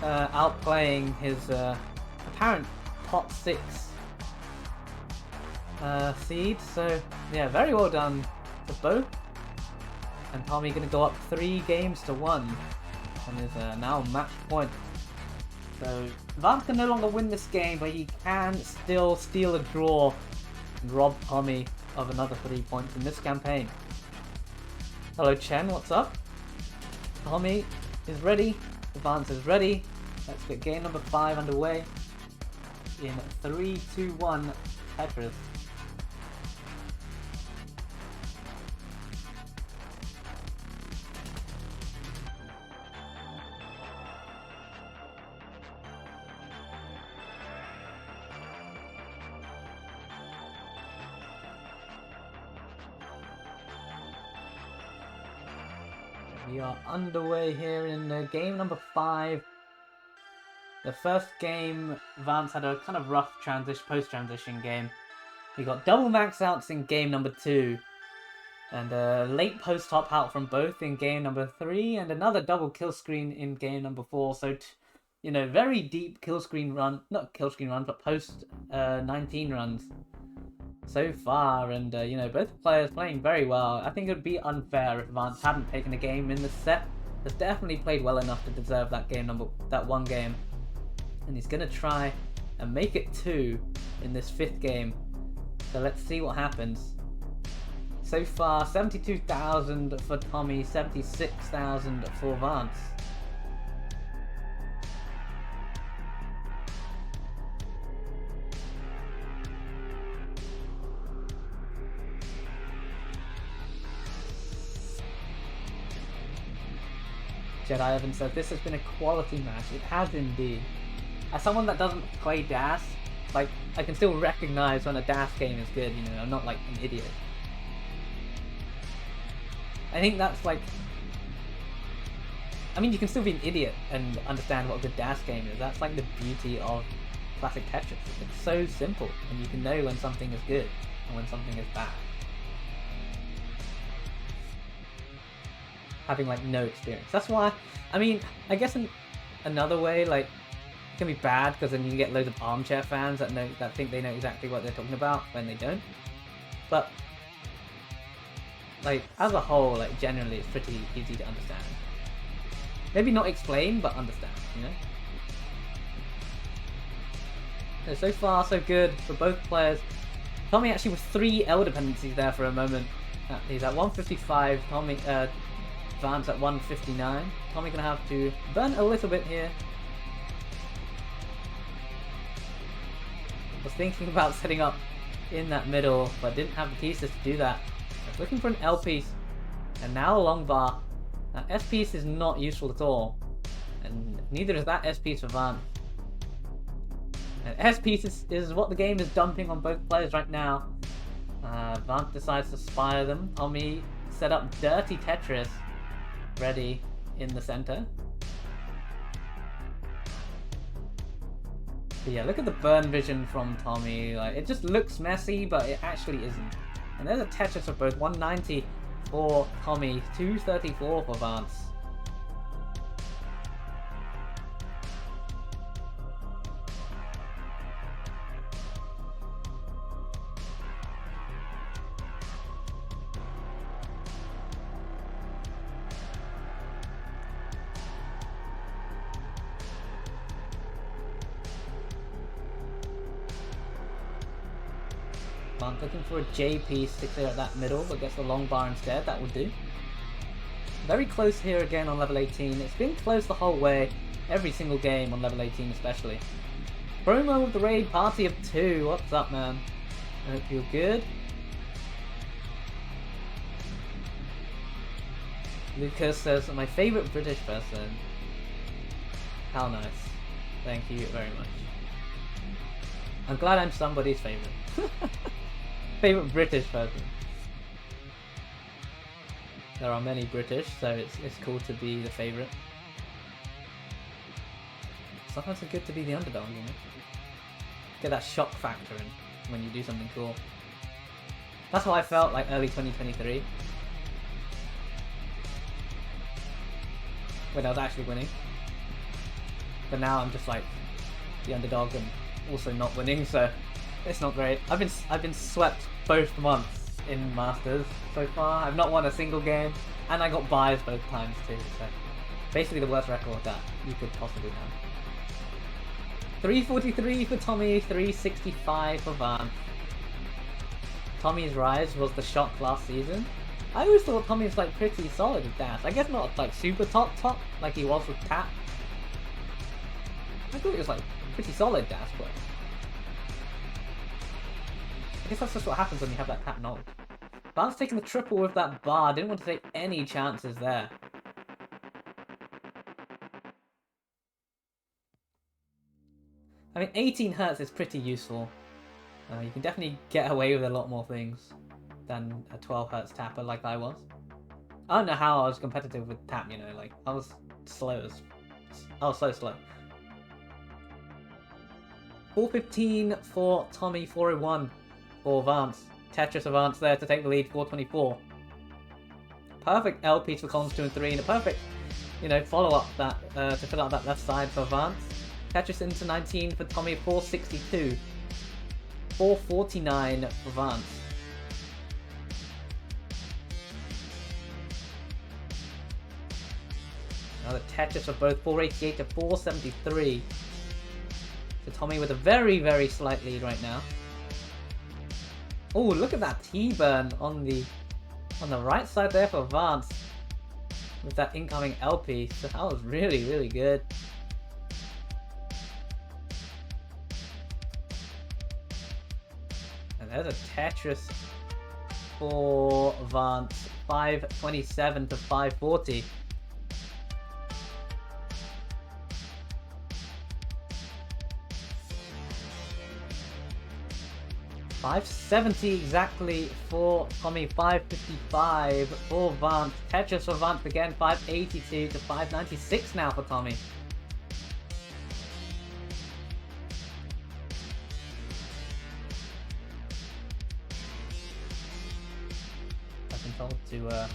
outplaying his apparent top 6 seed. So yeah, very well done to both. And Tommy going to go up 3 games to 1 and is now match point. So Vance can no longer win this game, but he can still steal a draw and rob Tommy of another 3 points in this campaign. Hello Chen, what's up? Tommy is ready, Vance is ready. Let's get game number 5 underway in 3, 2, 1 Tetris. We are underway here in game number 5. The first game, Vance had a kind of rough post-transition game. We got double max outs in game number 2, and a late post top out from both in game number 3, and another double kill screen in game number 4. So, you know, very deep kill screen run, not kill screen runs, but post 19 runs so far, and you know, both players playing very well. I think it would be unfair if Vance hadn't taken a game in this set. Has definitely played well enough to deserve that one game, and he's gonna try and make it 2 in this 5th game. So let's see what happens. So far, 72,000 for Tommy, 76,000 for Vance. Jedi Evan says, this has been a quality match. It has indeed. As someone that doesn't play DAS, like, I can still recognize when a DAS game is good, you know, I'm not like an idiot. I think that's like... I mean, you can still be an idiot and understand what a good DAS game is. That's like the beauty of classic Tetris. It's so simple, and you can know when something is good and when something is bad. Having like no experience. That's why, I mean, I guess in another way, like, it can be bad because then you get loads of armchair fans that think they know exactly what they're talking about when they don't. But like, as a whole, like, generally it's pretty easy to understand. Maybe not explain, but understand, you know? So far so good for both players. Tommy actually with 3 L dependencies there for a moment. He's at 155, Tommy Vance at 159. Tommy gonna have to burn a little bit here. Was thinking about setting up in that middle, but didn't have the pieces to do that. Was looking for an L piece, and now a long bar. That S piece is not useful at all, and neither is that S piece for Vance. And S piece is what the game is dumping on both players right now. Vance decides to spire them. Tommy set up dirty Tetris ready in the center. But yeah, look at the burn vision from Tommy. Like, it just looks messy, but it actually isn't. And there's a Tetris of both. 190 for Tommy, 234 for Vance. Vance looking for a J piece to clear at that middle, but gets the long bar instead. That will do. Very close here again on level 18. It's been close the whole way, every single game on level 18 especially. Promo with the raid party of 2. What's up, man? I hope you're good. Lucas says, my favourite British person. How nice. Thank you very much. I'm glad I'm somebody's favourite. Favourite British person. There are many British, so it's cool to be the favourite. Sometimes it's good to be the underdog, you know? Get that shock factor in when you do something cool. That's how I felt like early 2023. When I was actually winning. But now I'm just like the underdog and also not winning, so it's not great. I've been swept both months in Masters so far. I've not won a single game, and I got buys both times too, so basically the worst record that you could possibly have. 343 for Tommy, 365 for Vance. Tommy's rise was the shock last season. I always thought Tommy was like pretty solid with dash. I guess not like super top like he was with tap. I thought he was like pretty solid dash play. I guess that's just what happens when you have that tap knowledge. Vance taking the triple with that bar. Didn't want to take any chances there. I mean, 18 Hz is pretty useful. You can definitely get away with a lot more things than a 12 Hz tapper like I was. I don't know how I was competitive with tap, you know, like I was slow as... I was so slow. 415 for Tommy, 401 for Vance. Tetris of Vance there to take the lead, 424. Perfect LPs for columns 2 and 3, and a perfect, you know, follow-up that to fill out that left side for Vance. Tetris into 19 for Tommy, 462. 449 for Vance. Another Tetris for both, 488 to 473. So Tommy with a very, very slight lead right now. Oh, look at that T-burn on the right side there for Vance with that incoming LP. So that was really, really good. And there's a Tetris for Vance, 527 to 540. $570 exactly for Tommy, 555 for Vance. Tetris for Vance again, 582 to 596 now for Tommy. I've been told to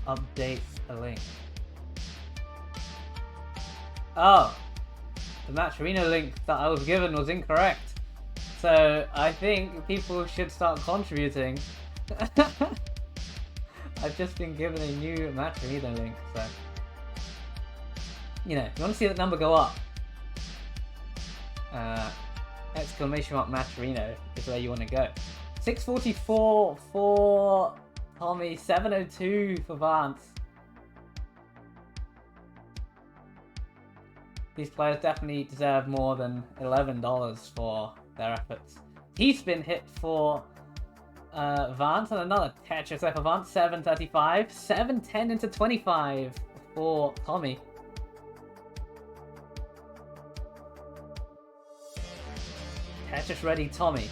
update a link. Oh, the Matcherino link that I was given was incorrect. So I think people should start contributing. I've just been given a new Matcherino link, so you know, if you want to see that number go up, exclamation mark Matcherino is where you want to go. 644 for Tommy, 702 for Vance. These players definitely deserve more than $11 for their efforts. T-spin hit for Vance, and another Tetris there for Vance, 735. 710 into 25 for Tommy. Tetris ready Tommy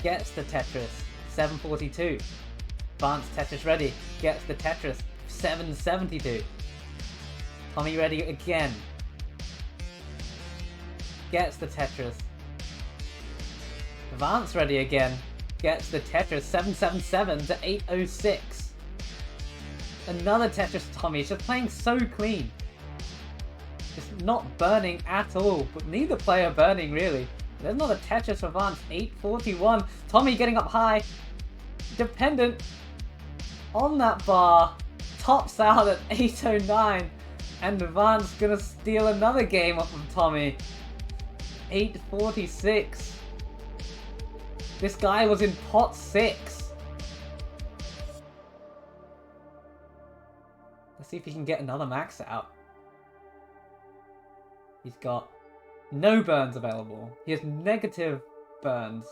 gets the Tetris, 742. Vance Tetris ready gets the Tetris, 772. Tommy ready again. Gets the Tetris. Vance ready again. Gets the Tetris, 777 to 806. Another Tetris Tommy. He's just playing so clean. Just not burning at all. But neither player burning really. There's another Tetris for Vance, 841. Tommy getting up high. Dependent on that bar. Tops out at 809. And Vance gonna steal another game off of Tommy. 846. This guy was in pot 6. Let's see if he can get another max out. He's got no burns available. He has negative burns.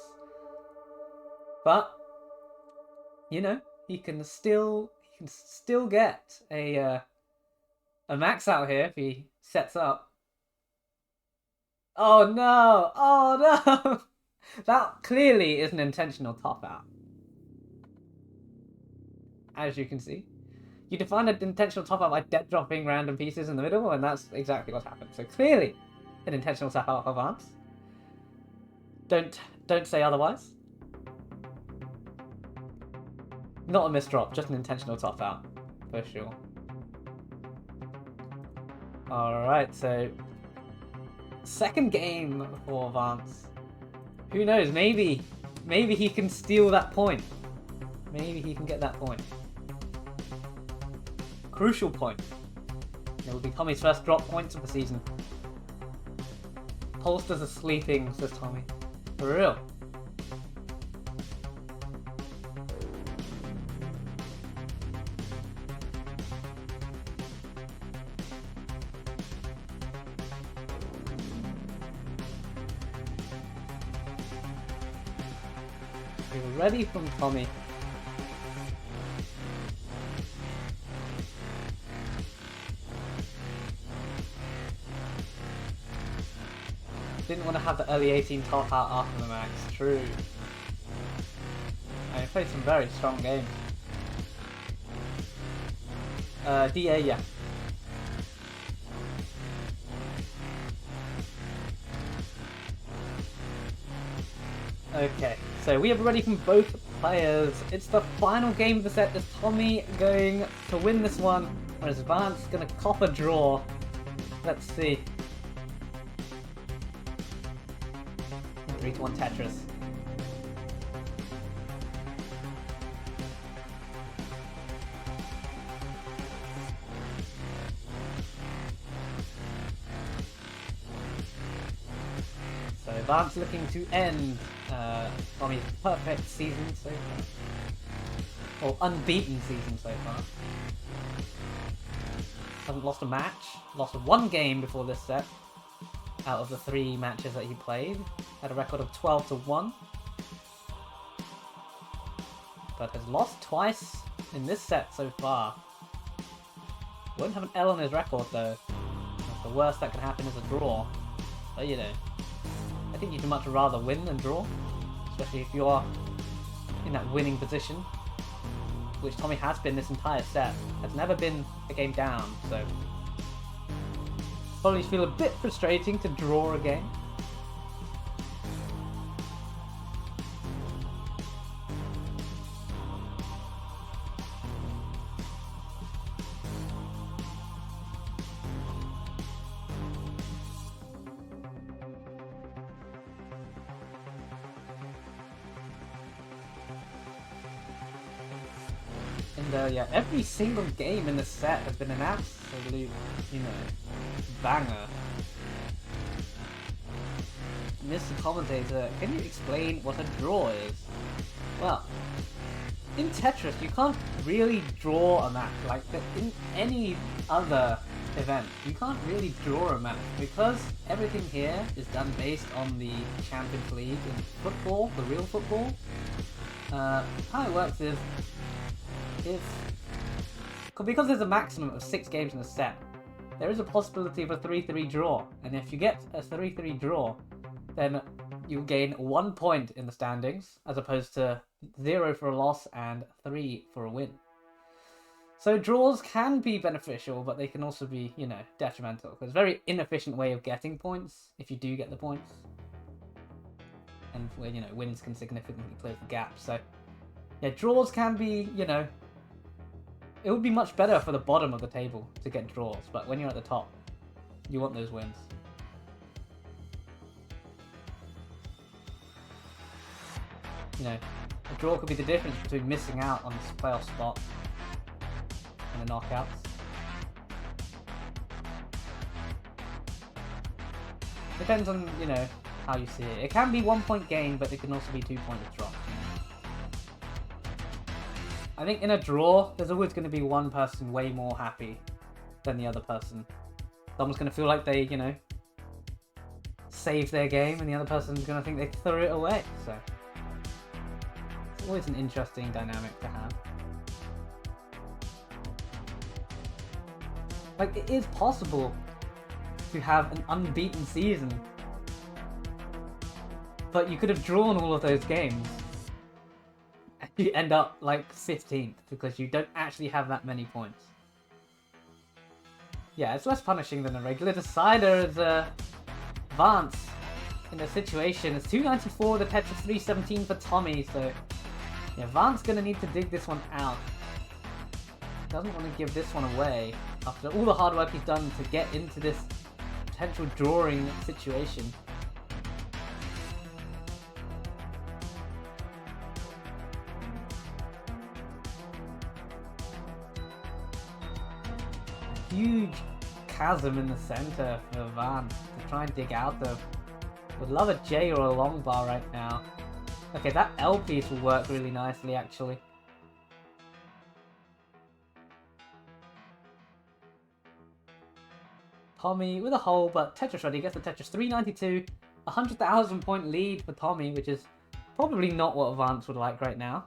But you know, he can still get a a max out here if he sets up. Oh no! Oh no! That clearly is an intentional top out. As you can see. You define an intentional top out by dead dropping random pieces in the middle, and that's exactly what happened. So clearly an intentional top out of Vance. Don't say otherwise. Not a misdrop, just an intentional top out. For sure. Alright, so second game for Vance. Who knows, maybe he can steal that point. Maybe he can get that point. Crucial point. It will become his first drop points of the season. Holsters are sleeping, says Tommy. For real. We're ready from Tommy. Didn't want to have the early 18 top out after the max. True. And he played some very strong games. DA, yeah. Okay, so we are ready from both players. It's the final game of the set. Is Tommy going to win this one, or is Vance going to cop a draw? Let's see. 3-1 Tetris. So Vance looking to end Tommy's perfect season so far. Or unbeaten season so far. Hasn't lost a match. Lost one game before this set. Out of the 3 matches that he played. Had a record of 12-1. But has lost twice in this set so far. Won't have an L on his record though. The worst that can happen is a draw. But you know, I think you'd much rather win than draw. Especially if you are in that winning position. Which Tommy has been this entire set. Has never been a game down, so probably feel a bit frustrating to draw a game. And yeah, every single game in the set has been an absolute, you know, banger. Mr. Commentator, can you explain what a draw is? Well, in Tetris, you can't really draw a match. Like, in any other event, you can't really draw a match because everything here is done based on the Champions League in football, the real football. How it works is, because there's a maximum of 6 games in a set, there is a possibility of a 3-3 draw, and if you get a 3-3 draw, then you gain 1 point in the standings, as opposed to 0 for a loss and 3 for a win. So draws can be beneficial, but they can also be, you know, detrimental. It's a very inefficient way of getting points, if you do get the points. And, you know, wins can significantly close the gap, so yeah, draws can be, you know, it would be much better for the bottom of the table to get draws, but when you're at the top, you want those wins. You know, a draw could be the difference between missing out on this playoff spot and the knockouts. Depends on, you know, how you see it. It can be 1 point gain, but it can also be 2 points drop. I think in a draw, there's always going to be one person way more happy than the other person. Someone's going to feel like they, you know, saved their game, and the other person's going to think they threw it away. So it's always an interesting dynamic to have. Like, it is possible to have an unbeaten season. But you could have drawn all of those games. And you end up, like, 15th, because you don't actually have that many points. Yeah, it's less punishing than a regular decider as Vance in the situation. It's 294, the Tetris 317 for Tommy, so yeah, Vance gonna need to dig this one out. Doesn't want to give this one away after all the hard work he's done to get into this potential drawing situation. Huge chasm in the center for Vance to try and dig out of. Would love a J or a long bar right now. Okay, that L piece will work really nicely actually. Tommy with a hole, but Tetris ready, gets the Tetris 392. 100,000 point lead for Tommy, which is probably not what Vance would like right now.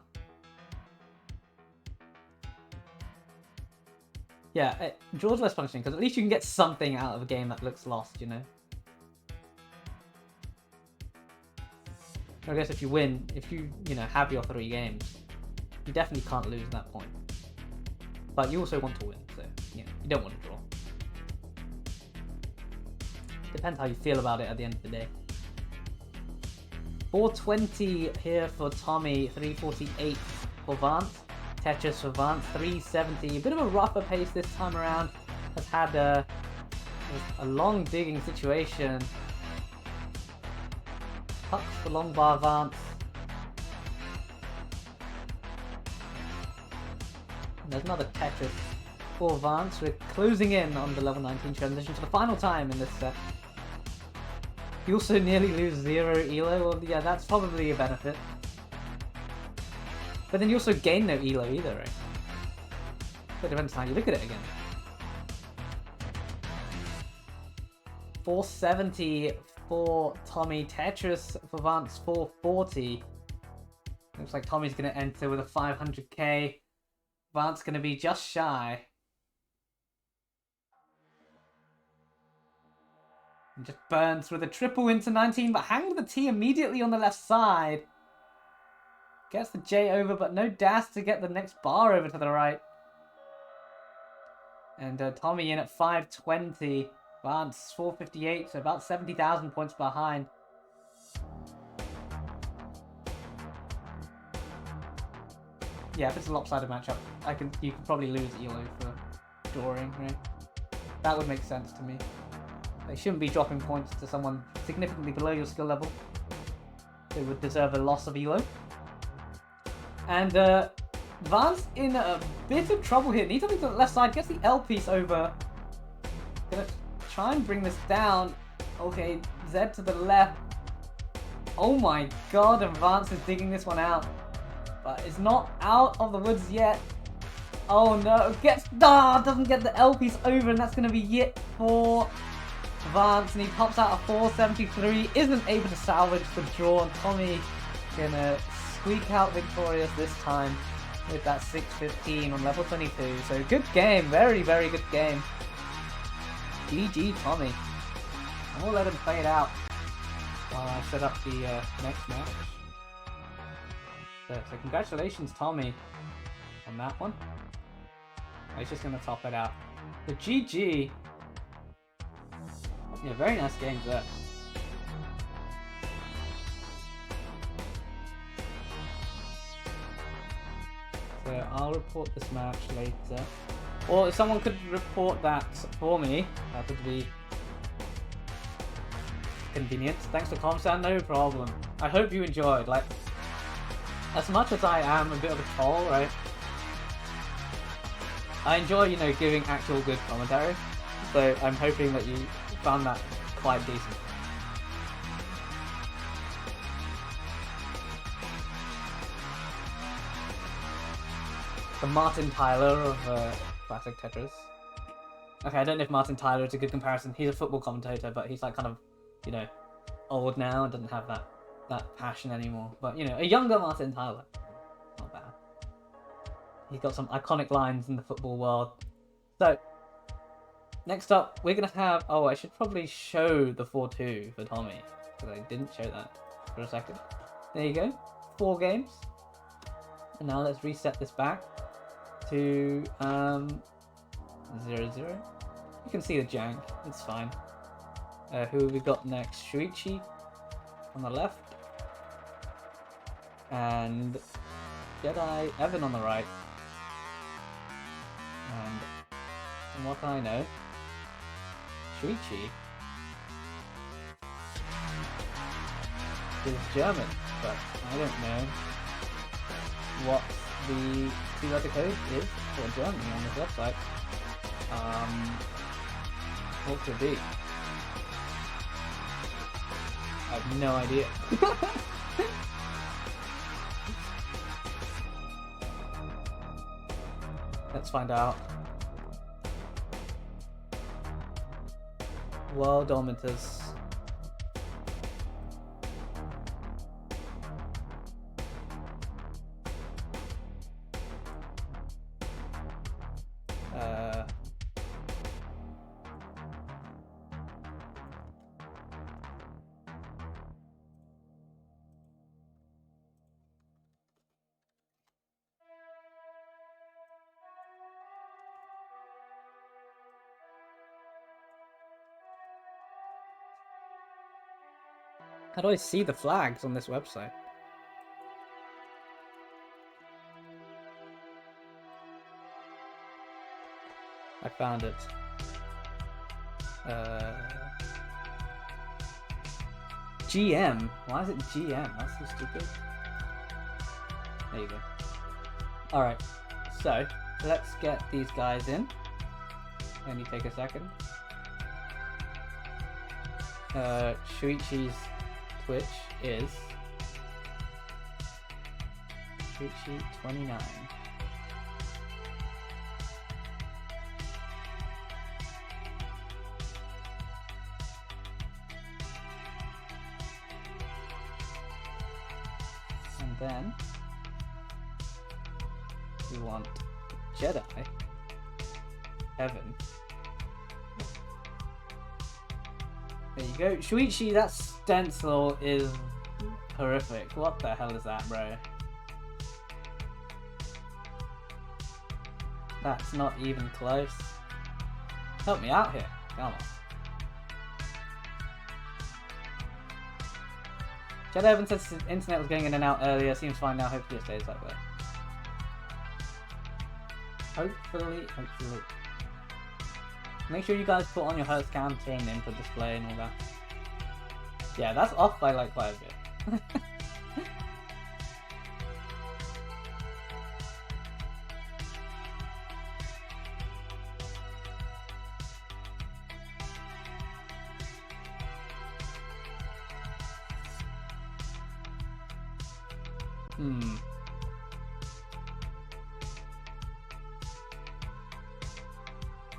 Yeah, draw's less punishing, because at least you can get something out of a game that looks lost, you know? I guess if you win, if you have your 3 games, you definitely can't lose that point. But you also want to win, so, you don't want to draw. Depends how you feel about it at the end of the day. 420 here for Tommy, 348 for Vance. Tetris for Vance, 370. A bit of a rougher pace this time around. Has had a long digging situation. Touch the long bar Vance. And there's another Tetris for Vance. We're closing in on the level 19 transition for the final time in this set. You also nearly lose 0 elo. Well, yeah, that's probably a benefit. But then you also gain no elo either, right? But it depends on how you look at it again. 470 for Tommy. Tetris for Vance, 440. Looks like Tommy's going to enter with a 500k. Vance going to be just shy. And just burns with a triple into 19, but hanging the T immediately on the left side. Gets the J over, but no dash to get the next bar over to the right. And Tommy in at 520. Vance 458, so about 70,000 points behind. Yeah, if it's a lopsided matchup, you could probably lose elo for drawing, right? That would make sense to me. They shouldn't be dropping points to someone significantly below your skill level. They would deserve a loss of elo. And Vance in a bit of trouble here. Needs something to the left side. Gets the L piece over. Gonna try and bring this down. Okay, Z to the left. Oh my god, and Vance is digging this one out. But it's not out of the woods yet. Oh no, doesn't get the L piece over, and that's gonna be it for Vance, and he pops out a 473, isn't able to salvage the draw, and Tommy gonna squeak out victorious this time with that 615 on level 22. So good game, very, very good game. GG Tommy. And we'll let him play it out while I set up the next match. So congratulations Tommy on that one. He's just gonna top it out. The GG. Yeah, very nice games there. So I'll report this match later. Or if someone could report that for me, that would be convenient. Thanks for Comsan, no problem. I hope you enjoyed. Like, as much as I am a bit of a troll, right? I enjoy, giving actual good commentary. So I'm hoping that you found that quite decent. The Martin Tyler of Classic Tetris. Okay, I don't know if Martin Tyler is a good comparison. He's a football commentator, but he's like kind of, old now and doesn't have that passion anymore. But, a younger Martin Tyler. Not bad. He's got some iconic lines in the football world. So, Next up, we're gonna have. Oh, I should probably show the 4-2 for Tommy because I didn't show that for a second. There you go, 4 games. And now let's reset this back to 0-0. You can see the jank. It's fine. Who have we got next? Shuichi on the left, and Jedi Evan on the right. And from what I know, Shuichi is German, but I don't know what the 2-letter code is for Germany on this website. What could it be? I have no idea. Let's find out. Worldometers. How do I see the flags on this website? I found it. GM? Why is it GM? That's so stupid. There you go. Alright, so let's get these guys in. Only take a second. Shuichi's Twitch is Shuichi29. And then we want Jedi Evan. There you go. Shuichi, that stencil is horrific. What the hell is that, bro? That's not even close. Help me out here. Come on. Jedi Evan says his internet was going in and out earlier. Seems fine now. Hopefully it stays that way. Hopefully. Make sure you guys put on your hertz counter and input display and all that. Yeah, that's off by like quite a bit.